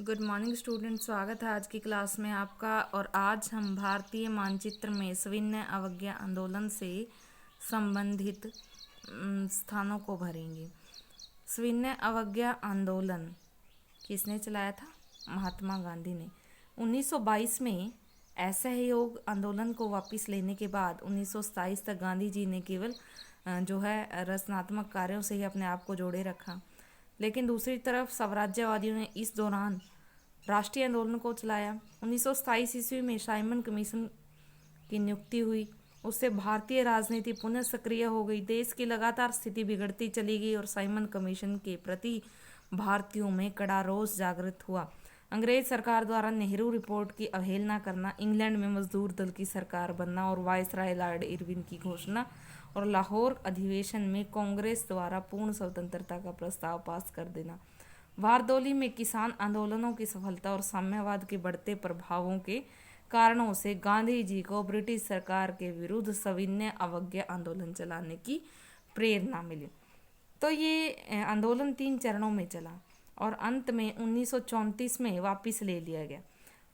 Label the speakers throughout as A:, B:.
A: Good morning student, स्वागत है आज की क्लास में आपका। और आज हम भारतीय मानचित्र में सविनय अवज्ञा आंदोलन से संबंधित स्थानों को भरेंगे। सविनय अवज्ञा आंदोलन किसने चलाया था? महात्मा गांधी ने। 1922 में असहयोग आंदोलन को वापस लेने के बाद 1927 तक गांधी जी ने केवल रचनात्मक कार्यों से ही अपने आप को जोड़े रखा। लेकिन दूसरी तरफ स्वराज्यवादियों ने इस दौरान राष्ट्रीय आंदोलन को चलाया। 1927 ईस्वी में साइमन कमीशन की नियुक्ति हुई। उससे भारतीय राजनीति पुनः सक्रिय हो गई। देश की लगातार स्थिति बिगड़ती चली गई और साइमन कमीशन के प्रति भारतीयों में कड़ा रोष जागृत हुआ। अंग्रेज सरकार द्वारा नेहरू रिपोर्ट की अवहेलना करना, इंग्लैंड में मजदूर दल की सरकार बनना और वायसराय लॉर्ड इरविन की घोषणा और लाहौर अधिवेशन में कांग्रेस द्वारा पूर्ण स्वतंत्रता का प्रस्ताव पास कर देना, बारदौली में किसान आंदोलनों की सफलता और साम्यवाद के बढ़ते प्रभावों के कारणों से गांधी जी को ब्रिटिश सरकार के विरुद्ध सविनय अवज्ञा आंदोलन चलाने की प्रेरणा मिली। तो ये आंदोलन 3 चरणों में चला और अंत में 1934 में वापस ले लिया गया।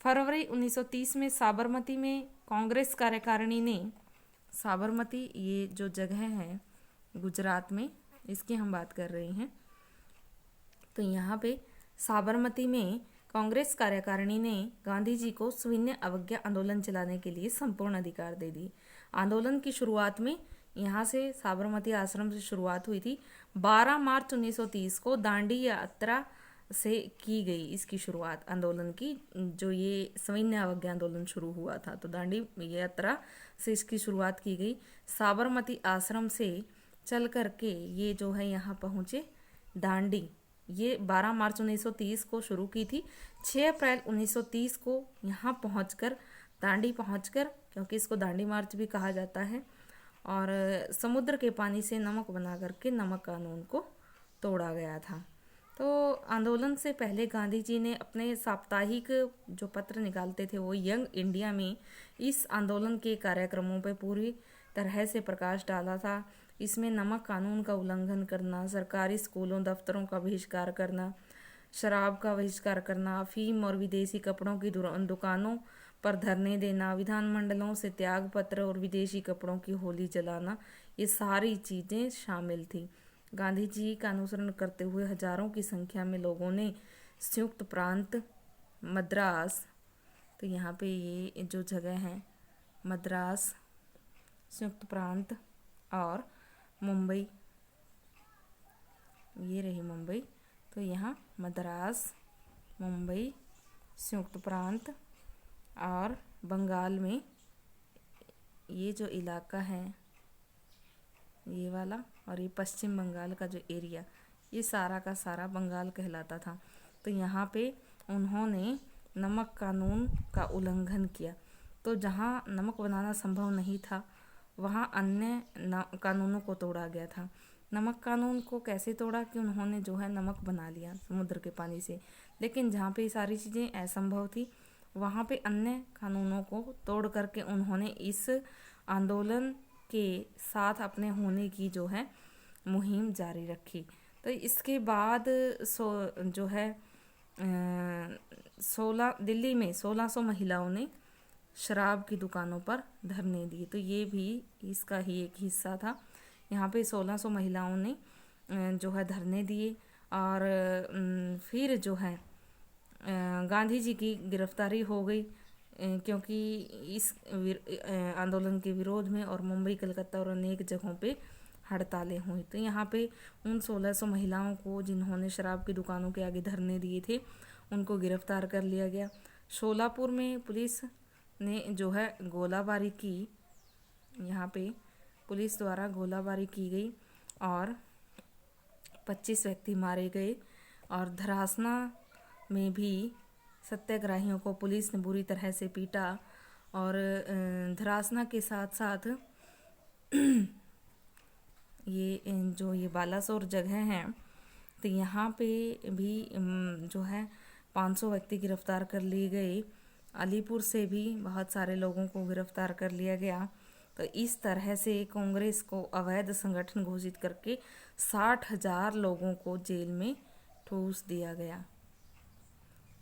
A: फरवरी 1930 में साबरमती में कांग्रेस कार्यकारिणी ने, साबरमती ये जो जगह है गुजरात में, इसकी हम बात कर रहे हैं। तो यहाँ पे साबरमती में कांग्रेस कार्यकारिणी ने गांधी जी को सविनय अवज्ञा आंदोलन चलाने के लिए संपूर्ण अधिकार दे दिए। आंदोलन की शुरुआत में यहाँ से साबरमती आश्रम से शुरुआत हुई थी। 12 मार्च 1930 को दांडी यात्रा से की गई इसकी शुरुआत आंदोलन की। जो ये सविनय अवज्ञा आंदोलन शुरू हुआ था तो दांडी यात्रा से इसकी शुरुआत की गई। साबरमती आश्रम से चल करके ये जो है यहाँ पहुँचे दांडी। ये 12 मार्च 1930 को शुरू की थी। 6 अप्रैल 1930 को यहाँ पहुँचकर दांडी पहुँचकर, क्योंकि इसको दांडी मार्च भी कहा जाता है, और समुद्र के पानी से नमक बना करके नमक कानून को तोड़ा गया था। तो आंदोलन से पहले गांधी जी ने अपने साप्ताहिक जो पत्र निकालते थे वो यंग इंडिया में इस आंदोलन के कार्यक्रमों पर पूरी तरह से प्रकाश डाला था। इसमें नमक कानून का उल्लंघन करना, सरकारी स्कूलों दफ्तरों का बहिष्कार करना, शराब का बहिष्कार करना, अफीम और विदेशी कपड़ों की दुकानों पर धरने देना, विधानमंडलों से त्याग पत्र और विदेशी कपड़ों की होली जलाना, ये सारी चीज़ें शामिल थी। गांधी जी का अनुसरण करते हुए हजारों की संख्या में लोगों ने संयुक्त प्रांत मद्रास, तो यहाँ पे ये जो जगह है मद्रास, संयुक्त प्रांत और मुंबई, ये रही मुंबई, तो यहाँ मद्रास, मुंबई, संयुक्त प्रांत और बंगाल में ये जो इलाका है ये वाला, और ये पश्चिम बंगाल का जो एरिया, ये सारा का सारा बंगाल कहलाता था। तो यहाँ पे उन्होंने नमक कानून का उल्लंघन किया। तो जहाँ नमक बनाना संभव नहीं था वहाँ अन्य कानूनों को तोड़ा गया था। नमक कानून को कैसे तोड़ा कि उन्होंने जो है नमक बना लिया समुद्र के पानी से, लेकिन जहाँ पे सारी चीज़ें असंभव थी वहाँ पे अन्य कानूनों को तोड़ करके उन्होंने इस आंदोलन के साथ अपने होने की जो है मुहिम जारी रखी। तो इसके बाद दिल्ली में 1600 महिलाओं ने शराब की दुकानों पर धरने दिए। तो ये भी इसका ही एक हिस्सा था। यहाँ पे 1600 महिलाओं ने जो है धरने दिए और फिर जो है गांधी जी की गिरफ्तारी हो गई, क्योंकि इस आंदोलन के विरोध में, और मुंबई, कलकत्ता और अनेक जगहों पे हड़तालें हुई। तो यहाँ पे उन 1600 महिलाओं को जिन्होंने शराब की दुकानों के आगे धरने दिए थे उनको गिरफ्तार कर लिया गया। शोलापुर में पुलिस ने जो है गोलाबारी की, यहाँ पे पुलिस द्वारा गोलाबारी की गई और 25 व्यक्ति मारे गए। और धरासना में भी सत्याग्रहियों को पुलिस ने बुरी तरह से पीटा। और धरासना के साथ साथ ये बालासोर जगह है, तो यहाँ पे भी जो है 500 व्यक्ति गिरफ्तार कर लिए गए। अलीपुर से भी बहुत सारे लोगों को गिरफ्तार कर लिया गया। तो इस तरह से कांग्रेस को अवैध संगठन घोषित करके 60,000 लोगों को जेल में ठूस दिया गया।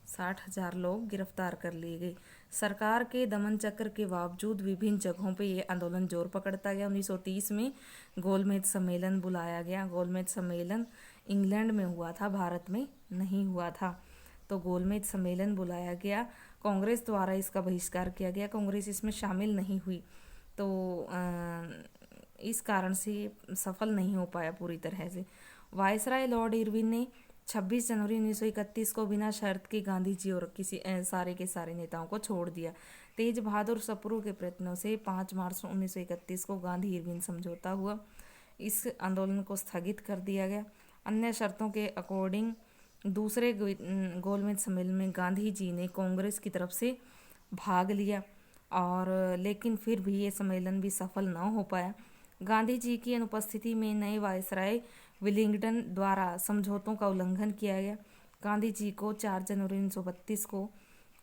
A: 60,000 लोग गिरफ्तार कर लिए गए। सरकार के दमन चक्र के बावजूद विभिन्न जगहों पे ये आंदोलन जोर पकड़ता गया। 1930 में गोलमेज सम्मेलन बुलाया गया। गोलमेज सम्मेलन इंग्लैंड में हुआ था, भारत में नहीं हुआ था। तो गोलमेज सम्मेलन बुलाया गया, कांग्रेस द्वारा इसका बहिष्कार किया गया, कांग्रेस इसमें शामिल नहीं हुई। तो इस कारण से सफल नहीं हो पाया पूरी तरह से। वायसराय लॉर्ड इरविन ने 26 जनवरी 1931 को बिना शर्त के गांधी जी और किसी सारे के सारे नेताओं को छोड़ दिया। तेज बहादुर सप्रू के प्रयत्नों से 5 मार्च 1931 को गांधी इरविन समझौता हुआ। इस आंदोलन को स्थगित कर दिया गया। अन्य शर्तों के अकॉर्डिंग दूसरे गोलमेज सम्मेलन में गांधी जी ने कांग्रेस की तरफ से भाग लिया, और लेकिन फिर भी ये सम्मेलन भी सफल न हो पाया। गांधी जी की अनुपस्थिति में नए वायसराय विलिंगडन द्वारा समझौतों का उल्लंघन किया गया। गांधी जी को 4 जनवरी 1932 को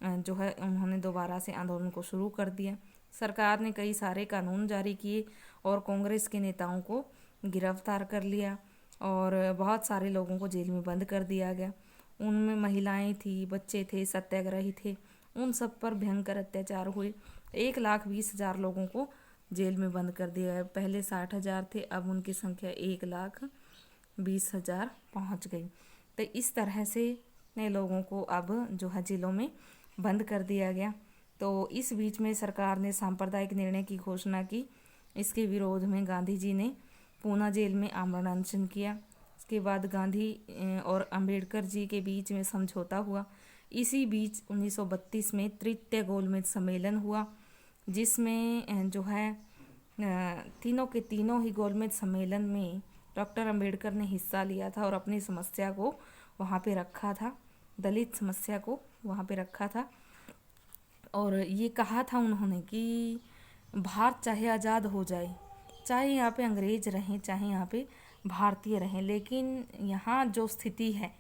A: जो है उन्होंने दोबारा से आंदोलन को शुरू कर दिया। सरकार ने कई सारे कानून जारी किए और कांग्रेस के नेताओं को गिरफ्तार कर लिया, और बहुत सारे लोगों को जेल में बंद कर दिया गया। उनमें महिलाएं थी, बच्चे थे, सत्याग्रही थे, उन सब पर भयंकर अत्याचार हुए। 1,20,000 लोगों को जेल में बंद कर दिया गया। पहले 60,000 थे, अब उनकी संख्या 1,20,000 पहुंच गई। तो इस तरह से नए लोगों को अब जो है जेलों में बंद कर दिया गया। तो इस बीच में सरकार ने सांप्रदायिक निर्णय की घोषणा की। इसके विरोध में गांधी जी ने पूना जेल में आमरण अनशन किया। इसके बाद गांधी और अंबेडकर जी के बीच में समझौता हुआ। इसी बीच 1932 में तृतीय गोलमेज सम्मेलन हुआ, जिसमें जो है तीनों के तीनों ही गोलमेज सम्मेलन में डॉक्टर अंबेडकर ने हिस्सा लिया था और अपनी समस्या को वहाँ पे रखा था, दलित समस्या को वहाँ पे रखा था। और ये कहा था उन्होंने कि भारत चाहे आज़ाद हो जाए, चाहे यहाँ पे अंग्रेज रहें, चाहे यहाँ पे भारतीय रहें, लेकिन यहाँ जो स्थिति है,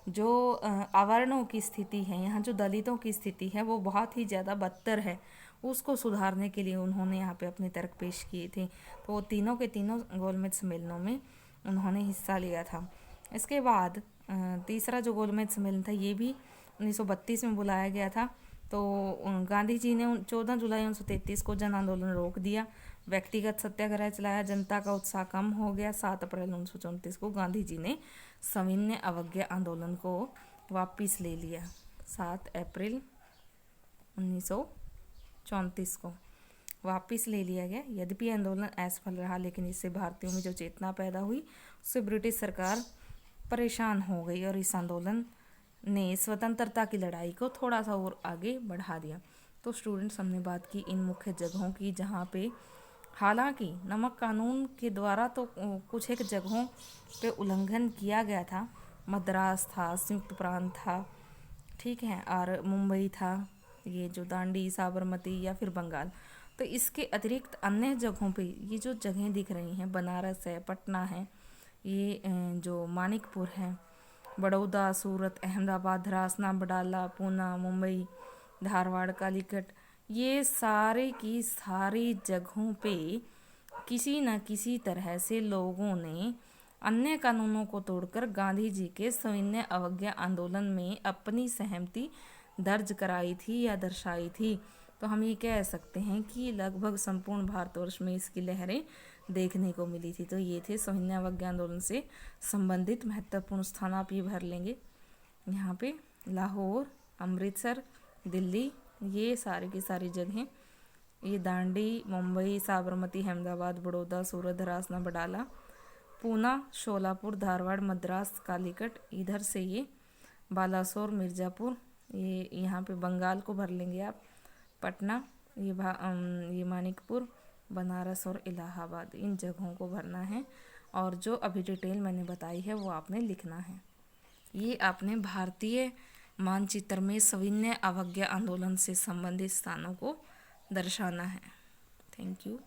A: जो अवर्णों की स्थिति है, यहाँ जो दलितों की स्थिति है, वो बहुत ही ज़्यादा बदतर है। उसको सुधारने के लिए उन्होंने यहाँ पे अपने तर्क पेश किए थे। तो वो तीनों के तीनों गोलमेज सम्मेलनों में उन्होंने हिस्सा लिया था। इसके बाद तीसरा जो गोलमेज सम्मेलन था, ये भी 1932 में बुलाया गया था। तो गांधी जी ने 14 जुलाई 1933 को जन आंदोलन रोक दिया, व्यक्तिगत सत्याग्रह चलाया, जनता का उत्साह कम हो गया। 7 अप्रैल 1934 को गांधी जी ने सविनय अवज्ञा आंदोलन को वापस ले लिया। 7 अप्रैल 1934 को वापस ले लिया गया। यद्यपि आंदोलन असफल रहा, लेकिन इससे भारतीयों में जो चेतना पैदा हुई, उससे ब्रिटिश सरकार परेशान हो गई और इस आंदोलन ने स्वतंत्रता की लड़ाई को थोड़ा सा और आगे बढ़ा दिया। तो स्टूडेंट्स, हमने बात की इन मुख्य जगहों की जहाँ पे हालांकि नमक कानून के द्वारा तो कुछ एक जगहों पे उल्लंघन किया गया था। मद्रास था, संयुक्त प्रांत था, ठीक है, और मुंबई था, ये जो दांडी, साबरमती या फिर बंगाल। तो इसके अतिरिक्त अन्य जगहों पे ये जो जगहें दिख रही हैं, बनारस है, पटना है, ये जो मानिकपुर है, बड़ौदा, सूरत, अहमदाबाद, धरासना, बडाला, पूना, मुंबई, धारवाड़, कालीकट, ये सारे की सारी जगहों पे किसी न किसी तरह से लोगों ने अन्य कानूनों को तोड़कर गांधी जी के सविनय अवज्ञा आंदोलन में अपनी सहमति दर्ज कराई थी या दर्शाई थी। तो हम ये कह सकते हैं कि लगभग संपूर्ण भारतवर्ष में इसकी लहरें देखने को मिली थी। तो ये थे सविनय अवज्ञा आंदोलन से संबंधित महत्वपूर्ण स्थान। आप ये भर लेंगे यहाँ पे, लाहौर, अमृतसर, दिल्ली, ये सारी की सारी जगहें, ये दांडी, मुंबई, साबरमती, अहमदाबाद, बड़ौदा, सूरत, धरासना, बडाला, पूना, शोलापुर, धारवाड़, मद्रास, कालीकट, इधर से ये बालासोर, मिर्ज़ापुर, ये यहाँ पे बंगाल को भर लेंगे आप, पटना, ये मानिकपुर, बनारस और इलाहाबाद, इन जगहों को भरना है। और जो अभी डिटेल मैंने बताई है वो आपने लिखना है। ये आपने भारतीय मानचित्र में सविनय अवज्ञा आंदोलन से संबंधित स्थानों को दर्शाना है। Thank you.